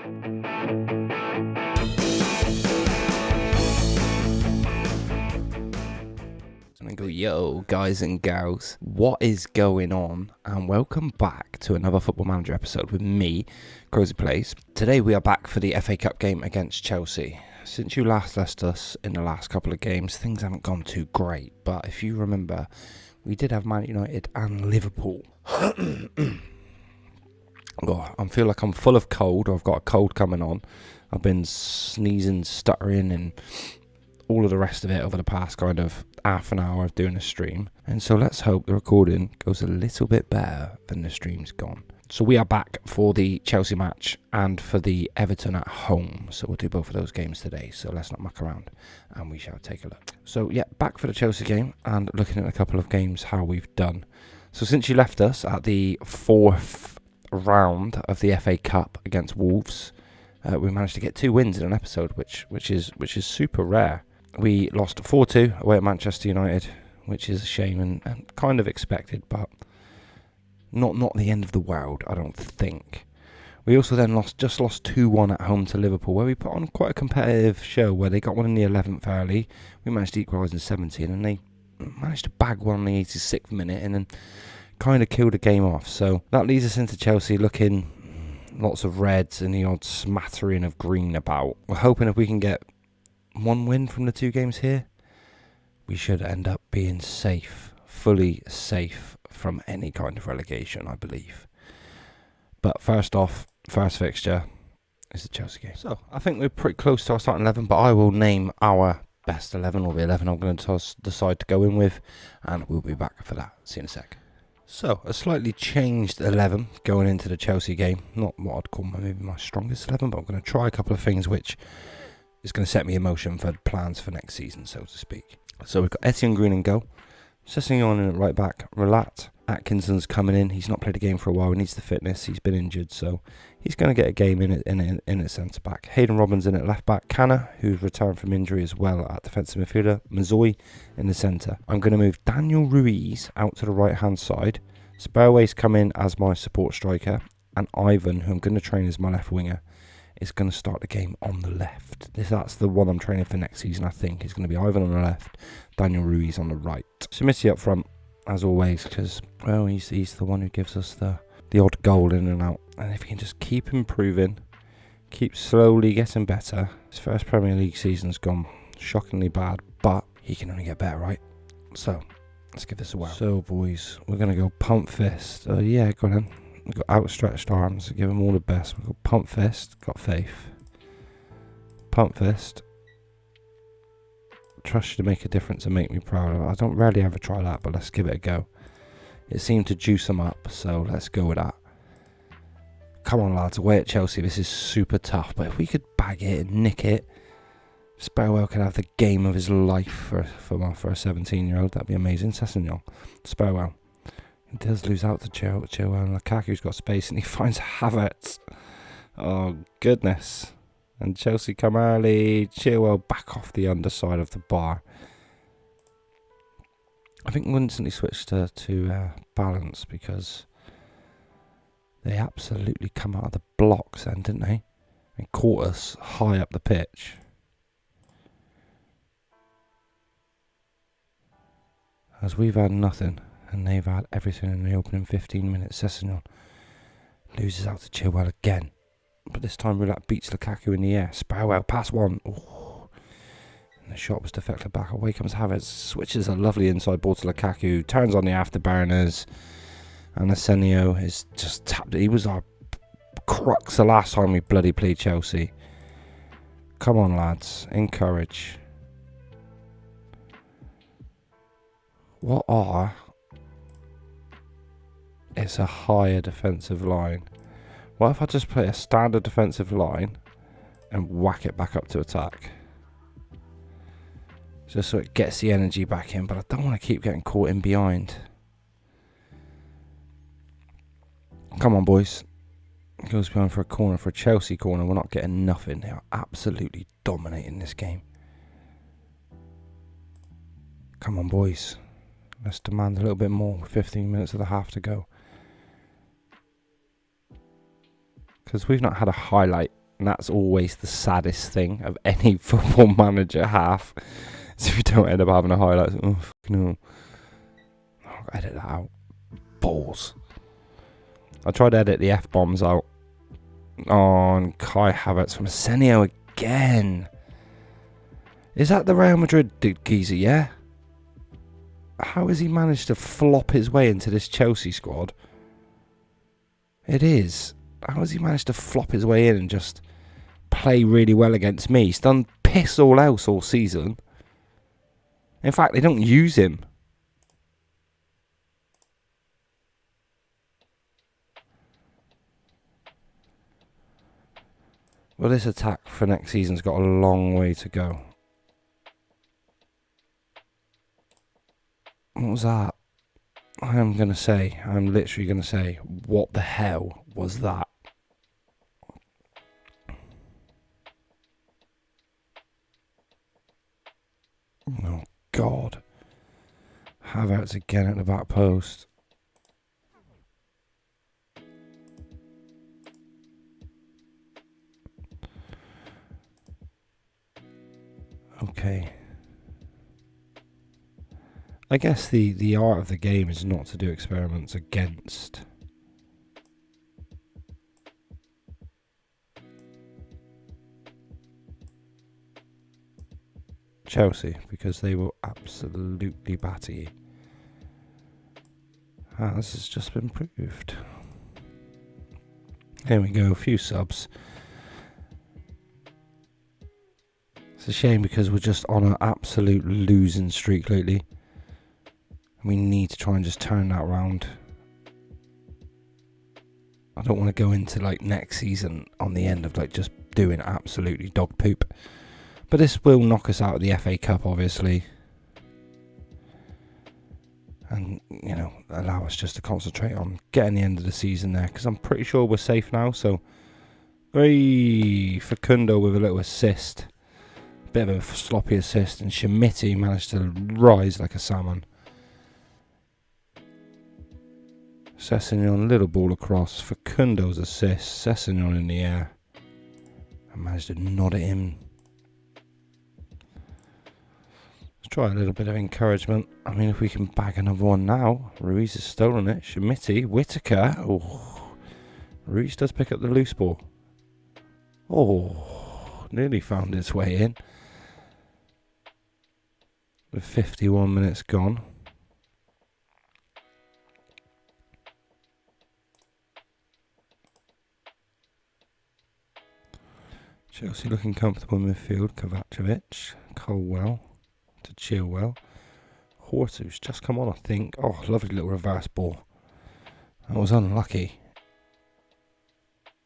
And I go, yo, guys and gals, what is going on? And welcome back to another Football Manager episode with me, Crozy Plays. Today we are back for the FA Cup game against Chelsea. Since you last left us in the last couple of games, things haven't gone too great. But if you remember, we did have Man United and Liverpool. I feel like I'm full of cold, or I've got a cold coming on. I've been sneezing, stuttering, and all of the rest of it over the past kind of half an hour of doing a stream. And so let's hope the recording goes a little bit better than the stream's gone. So we are back for the Chelsea match and for the Everton at home. So we'll do both of those games today. So let's not muck around and we shall take a look. So yeah, back for the Chelsea game and looking at a couple of games, how we've done. So since you left us at the fourth round of the FA Cup against Wolves, we managed to get 2 wins in an episode, which is super rare. We lost 4-2 away at Manchester United, which is a shame and kind of expected, but not the end of the world, I don't think. We also then lost 2-1 at home to Liverpool, where we put on quite a competitive show, where they got one in the 11th early. We managed to equalise in 17, and they managed to bag one in the 86th minute, and then kind of killed the game off. So that leads us into Chelsea looking lots of reds and the odd smattering of green about. We're hoping if we can get 1 win from the 2 games here, we should end up being safe, fully safe from any kind of relegation, I believe. But first fixture is the Chelsea game. So I think we're pretty close to our starting 11, but I will name our best 11, or the 11 I'm going to decide to go in with, and we'll be back for that. See you in a sec. So a slightly changed 11 going into the Chelsea game. Not what I'd call maybe my strongest 11, but I'm going to try a couple of things which is going to set me in motion for plans for next season, so to speak. So we've got Etienne Green in goal. Sessegnon in at right back. Relat. Atkinson's coming in. He's not played a game for a while. He needs the fitness. He's been injured, so he's going to get a game in at centre back. Hayden Robbins in at left back. Canna, who's returned from injury as well, at defensive midfielder. Mazoy in the centre. I'm going to move Daniel Ruiz out to the right hand side. Sparroway's come in as my support striker, and Ivan, who I'm going to train as my left winger, is going to start the game on the left. That's the one I'm training for next season, I think. It's going to be Ivan on the left, Daniel Ruiz on the right. Smithy up front, as always, because, well, he's the one who gives us the odd goal in and out. And if he can just keep improving, keep slowly getting better. His first Premier League season's gone shockingly bad, but he can only get better, right? So, let's give this a whirl. So, boys, we're going to go pump fist. Yeah, go on then. We've got outstretched arms, give them all the best. We've got pump fist, got faith. Pump fist. Trust you to make a difference and make me proud. I don't rarely ever try that, but let's give it a go. It seemed to juice them up, so let's go with that. Come on, lads, away at Chelsea. This is super tough, but if we could bag it and nick it, Sparrow could have the game of his life for a 17-year-old. That'd be amazing. Sessegnon. Sparrow. He does lose out to Chilwell, and Lukaku's got space, and he finds Havertz. Oh, goodness. And Chelsea come early. Chilwell back off the underside of the bar. I think we'll instantly switch to balance, because they absolutely come out of the blocks then, didn't they? And caught us high up the pitch. As we've had nothing, and they've had everything in the opening 15 minutes. Sessegnon loses out to Chilwell again. But this time Relat beats Lukaku in the air. Sparrow pass one. Ooh. And the shot was deflected back. Away comes Havertz. Switches a lovely inside ball to Lukaku. Turns on the afterburners. And Arsenio is just tapped. He was our crux the last time we bloody played Chelsea. Come on, lads. Encourage. What are... It's a higher defensive line. What if I just play a standard defensive line and whack it back up to attack? Just so it gets the energy back in, but I don't want to keep getting caught in behind. Come on, boys. Goes behind for a corner, for a Chelsea corner. We're not getting nothing. They are absolutely dominating this game. Come on, boys. Let's demand a little bit more. 15 minutes of the half to go. Because we've not had a highlight And that's always the saddest thing of any football manager half. So if you don't end up having a highlight, oh, no. I'll edit that out. Balls. I tried to edit the F-bombs out. Oh, and Kai Havertz from Senio again. Is that the Real Madrid geezer, yeah? How has he managed to flop his way into this Chelsea squad? It is. How has he managed to flop his way in and just play really well against me? He's done piss all else all season. In fact, they don't use him. Well, this attack for next season's got a long way to go. What was that? I'm literally going to say, what the hell was that? Oh, God. Havertz again at the back post. Okay. I guess the art of the game is not to do experiments against Chelsea, because they will absolutely batter you. As has just been proved. There we go, a few subs. It's a shame because we're just on an absolute losing streak lately. We need to try and just turn that around. I don't want to go into like next season on the end of like just doing absolutely dog poop. But this will knock us out of the FA Cup, obviously. And, you know, allow us just to concentrate on getting the end of the season there. Because I'm pretty sure we're safe now. So, Facundo with a little assist. Bit of a sloppy assist. And Schmidt managed to rise like a salmon. Sessegnon, little ball across. Facundo's assist. Sessegnon in the air. And managed to nod it in. Let's try a little bit of encouragement. I mean, if we can bag another one now. Ruiz has stolen it. Schmidt, Whittaker. Oh, Ruiz does pick up the loose ball. Oh, nearly found its way in. With 51 minutes gone. Chelsea looking comfortable in midfield. Kovacevic, Colwell to Chilwell. Hortu's just come on, I think. Oh, lovely little reverse ball. That was unlucky.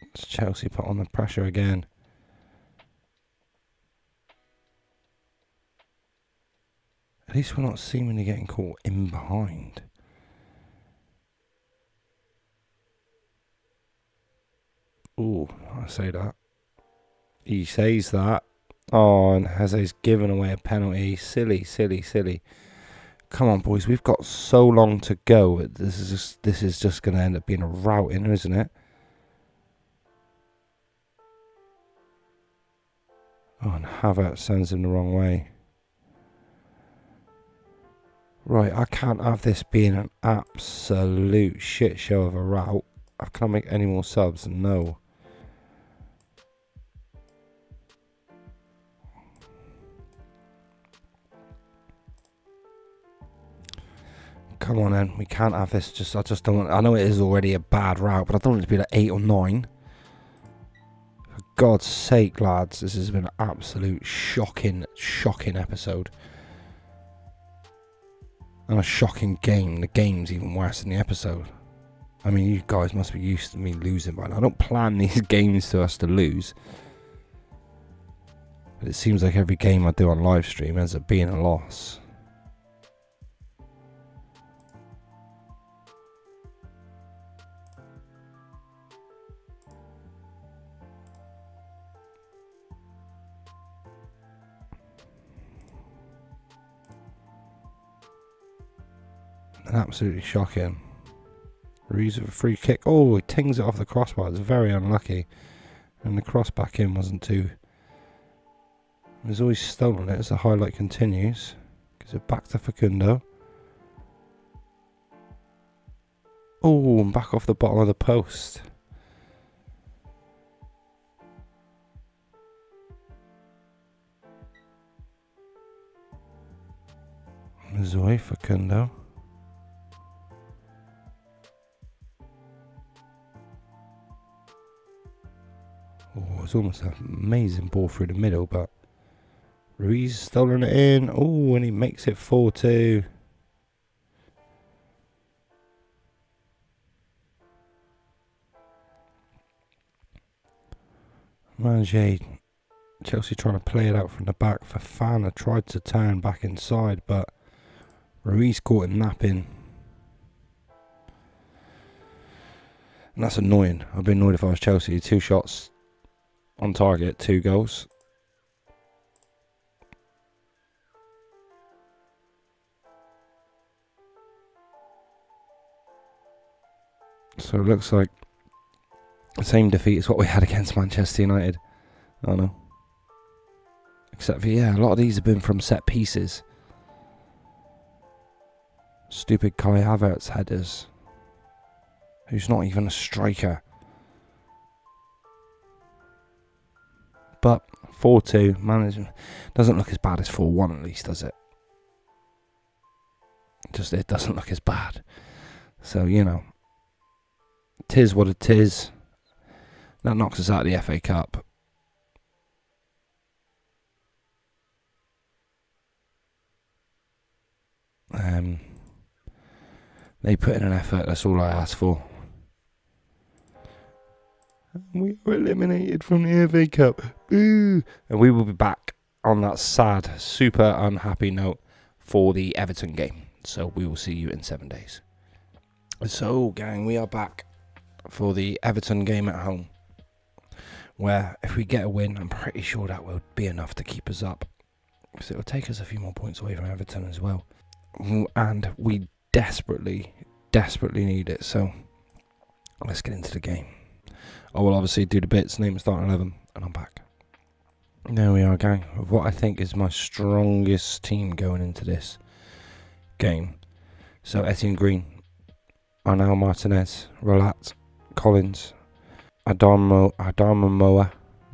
It's Chelsea put on the pressure again. At least we're not seemingly getting caught in behind. Ooh, I say that. He says that. Oh, and Jose's given away a penalty. Silly, silly, silly. Come on, boys. We've got so long to go. This is just going to end up being a routing, isn't it? Oh, and Havertz sends him the wrong way. Right, I can't have this being an absolute shit show of a route. Can I make any more subs? No. Come on then, we can't have this. I just don't want. I know it is already a bad route, but I don't want it to be like 8 or 9. For God's sake, lads, this has been an absolute shocking episode. And a shocking game. The game's even worse than the episode. I mean, you guys must be used to me losing by now. I don't plan these games to us to lose. But it seems like every game I do on live stream ends up being a loss. Absolutely shocking. Ruiz with a free kick. Oh, he tings it off the crossbar. It's very unlucky. And the cross back in wasn't too... There's always stolen it as the highlight continues. Gives it back to Facundo. Oh, and back off the bottom of the post. Zoe Facundo. Oh, it's almost an amazing ball through the middle, but Ruiz stolen it in. Oh, and he makes it 4-2. Manger, Chelsea trying to play it out from the back. Fofana tried to turn back inside, but Ruiz caught him napping. And that's annoying. I'd be annoyed if I was Chelsea. 2 shots on target, 2 goals. So it looks like the same defeat as what we had against Manchester United. Oh no. Except for, yeah, a lot of these have been from set pieces. Stupid Kai Havertz headers. Who's not even a striker. But 4-2, management doesn't look as bad as 4-1 at least, does it? Just it doesn't look as bad. So, you know, 'tis what it is. That knocks us out of the FA Cup. They put in an effort, that's all I asked for. We were eliminated from the FA Cup. Boo! And we will be back on that sad, super unhappy note for the Everton game. So we will see you in 7 days. So, gang, we are back for the Everton game at home. Where, if we get a win, I'm pretty sure that will be enough to keep us up. Because it will take us a few more points away from Everton as well. And we desperately need it. So, let's get into the game. I will obviously do the bits, name and start 11, and I'm back. There we are, gang. With what I think is my strongest team going into this game. So, Etienne Green, Arnau Martinez, Rolat, Collins, Adama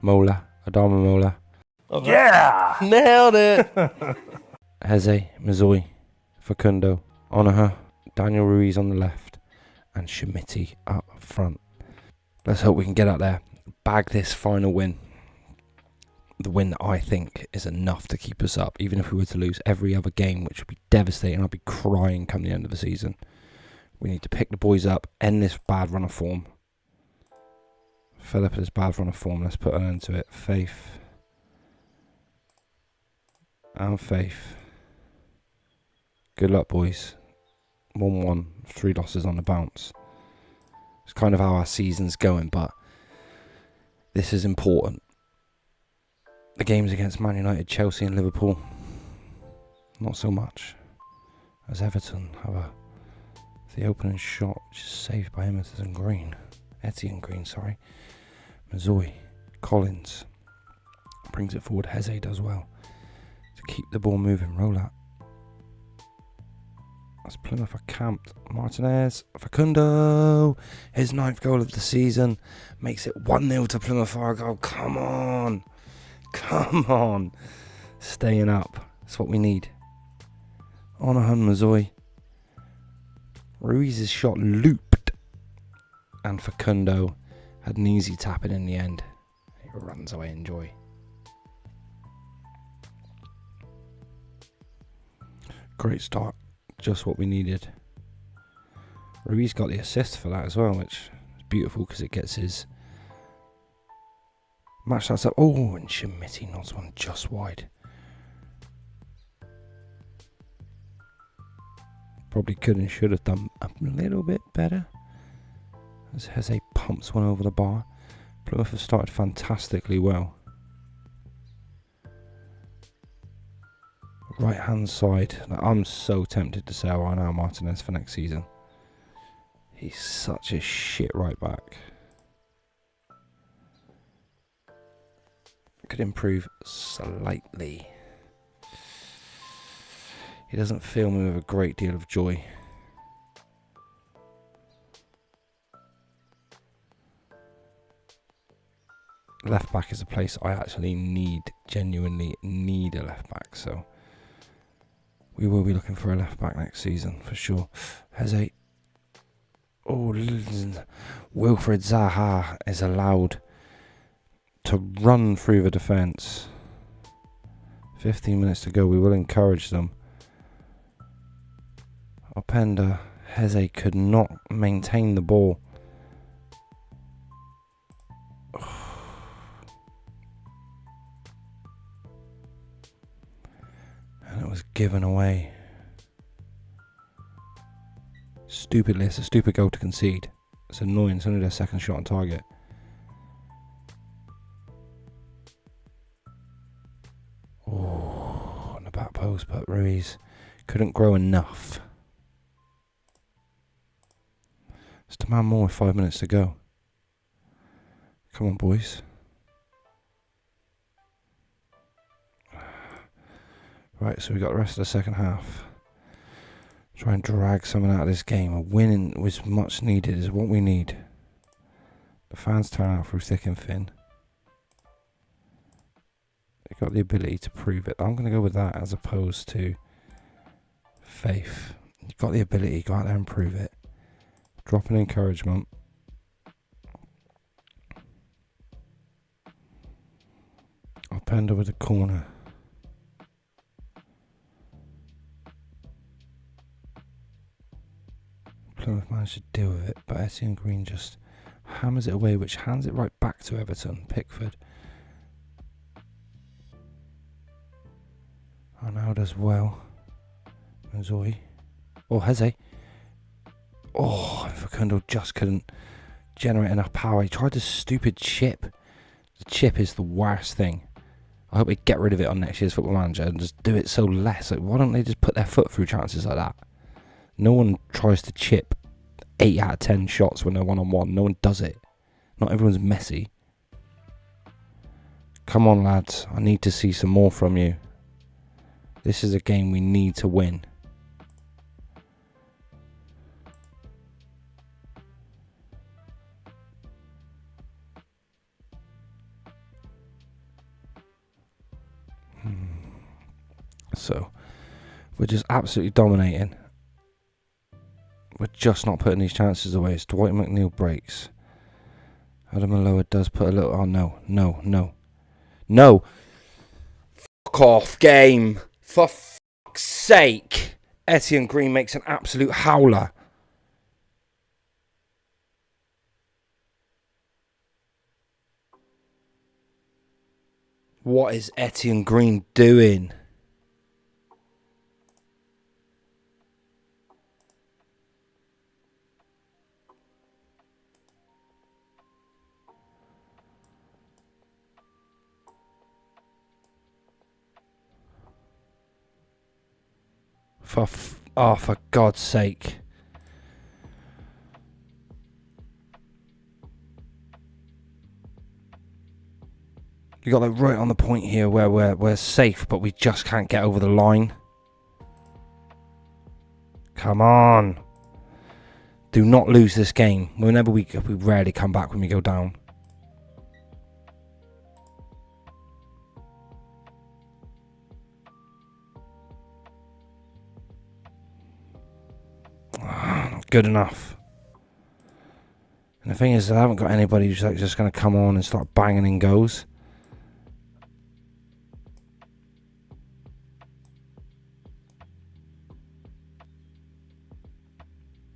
Mola. Yeah! Nailed it! Heze, Mazoy, Facundo, Onaha, Daniel Ruiz on the left, and Schmitti up front. Let's hope we can get out there, bag this final win. The win that I think is enough to keep us up, even if we were to lose every other game, which would be devastating. I'd be crying come the end of the season. We need to pick the boys up, end this bad run of form. Philip is bad run of form. Let's put an end to it. Faith. And Faith. Good luck, boys. 1-1. 3 losses on the bounce. It's kind of how our season's going, but this is important. The games against Man United, Chelsea and Liverpool, not so much. As Everton have the opening shot, which is saved by Etienne Green, sorry. Mazoy, Collins, brings it forward. Heze does well to keep the ball moving. Rolat. That's Plymouth are camped. Martinez, Facundo, his 9th goal of the season, makes it 1-0 to Plymouth Argyle. Come on, staying up. That's what we need. Onahan Mazoy. Ruiz's shot looped, and Facundo had an easy tap in the end. He runs away in joy. Great start. Just what we needed. Ruiz got the assist for that as well, which is beautiful because it gets his match that's up. Oh, and Schmitti nods one just wide. Probably could and should have done a little bit better. As Heze pumps one over the bar. Plymouth have started fantastically well. Right hand side. I'm so tempted to sell Arnau Martinez for next season. He's such a shit right back. Could improve slightly. He doesn't fill me with a great deal of joy. Left back is a place I actually genuinely need a left back, so we will be looking for a left back next season for sure. Wilfred Zaha is allowed to run through the defence. 15 minutes to go. We will encourage them. Openda Heze could not maintain the ball. And it was given away. Stupidly, it's a stupid goal to concede. It's annoying. It's only their second shot on target. Oh, on the back post, but Ruiz couldn't grow enough. Let's demand more with 5 minutes to go. Come on, boys. Right, so we got the rest of the second half. Try and drag something out of this game. A win was much needed, is what we need. The fans turn out through thick and thin. They've got the ability to prove it. I'm going to go with that as opposed to faith. You've got the ability, go out there and prove it. Drop an encouragement. Openda with the corner. Plymouth managed to deal with it, but Etienne Green just hammers it away, which hands it right back to Everton. Pickford. Arnold as well. Nzoi. Oh, Heze. Oh, Facundo just couldn't generate enough power. He tried the stupid chip. The chip is the worst thing. I hope they get rid of it on next year's Football Manager and just do it so less. Like, why don't they just put their foot through chances like that? No one tries to chip 8 out of 10 shots when they're one-on-one. No one does it. Not everyone's messy. Come on, lads. I need to see some more from you. This is a game we need to win. So, we're just absolutely dominating. We're just not putting these chances away. It's Dwight McNeil breaks. Adam Aloha does put a little... Oh, no. Fuck off, game. For fuck's sake. Etienne Green makes an absolute howler. What is Etienne Green doing? For God's sake. You got that right on the point here where we're safe, but we just can't get over the line. Come on. Do not lose this game. Whenever we rarely come back when we go down. Not good enough. And the thing is, I haven't got anybody who's like just going to come on and start banging in goals.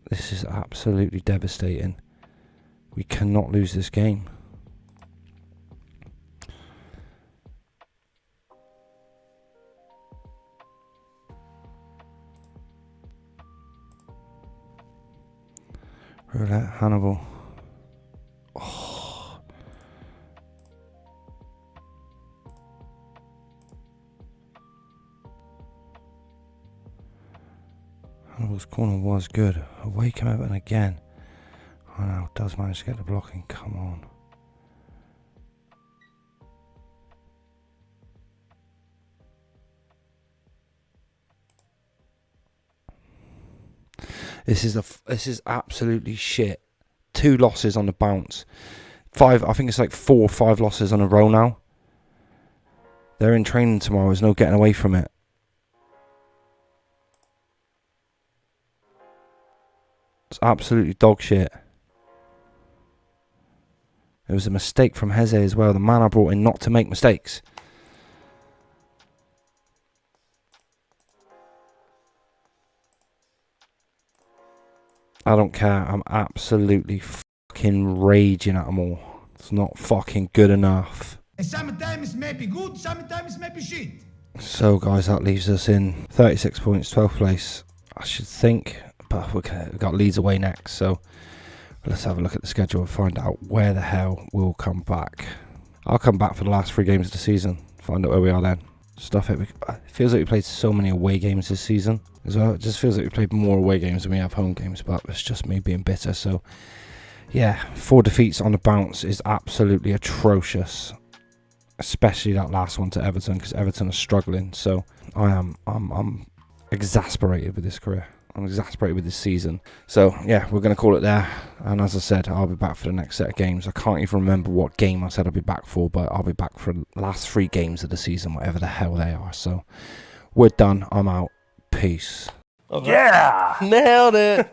This is absolutely devastating. We cannot lose this game. Roulette, Hannibal. Oh. Hannibal's corner was good. Away came Everton again. Oh no, does manage to get the blocking. Come on. This is absolutely shit. 2 losses on the bounce. 5, I think it's like 4 or 5 losses on a row now. They're in training tomorrow. There's no getting away from it. It's absolutely dog shit. It was a mistake from Heze as well. The man I brought in not to make mistakes. I don't care. I'm absolutely fucking raging at them all. It's not fucking good enough. Sometimes it may be good, sometimes it may be shit. So, guys, that leaves us in 36 points, 12th place. I should think, but we've got Leeds away next. So, let's have a look at the schedule and find out where the hell we'll come back. I'll come back for the last 3 games of the season. Find out where we are then. Stuff it. It feels like we played so many away games this season as well. It just feels like we played more away games than we have home games, but it's just me being bitter. So, yeah, 4 defeats on the bounce is absolutely atrocious. Especially that last one to Everton, because Everton are struggling. So I'm exasperated with this career. I'm exasperated with this season. So yeah, we're going to call it there. And as I said, I'll be back for the next set of games. I can't even remember what game I said I'll be back for, but I'll be back for the last 3 games of the season, whatever the hell they are. So we're done. I'm out. Peace. Yeah! Nailed it!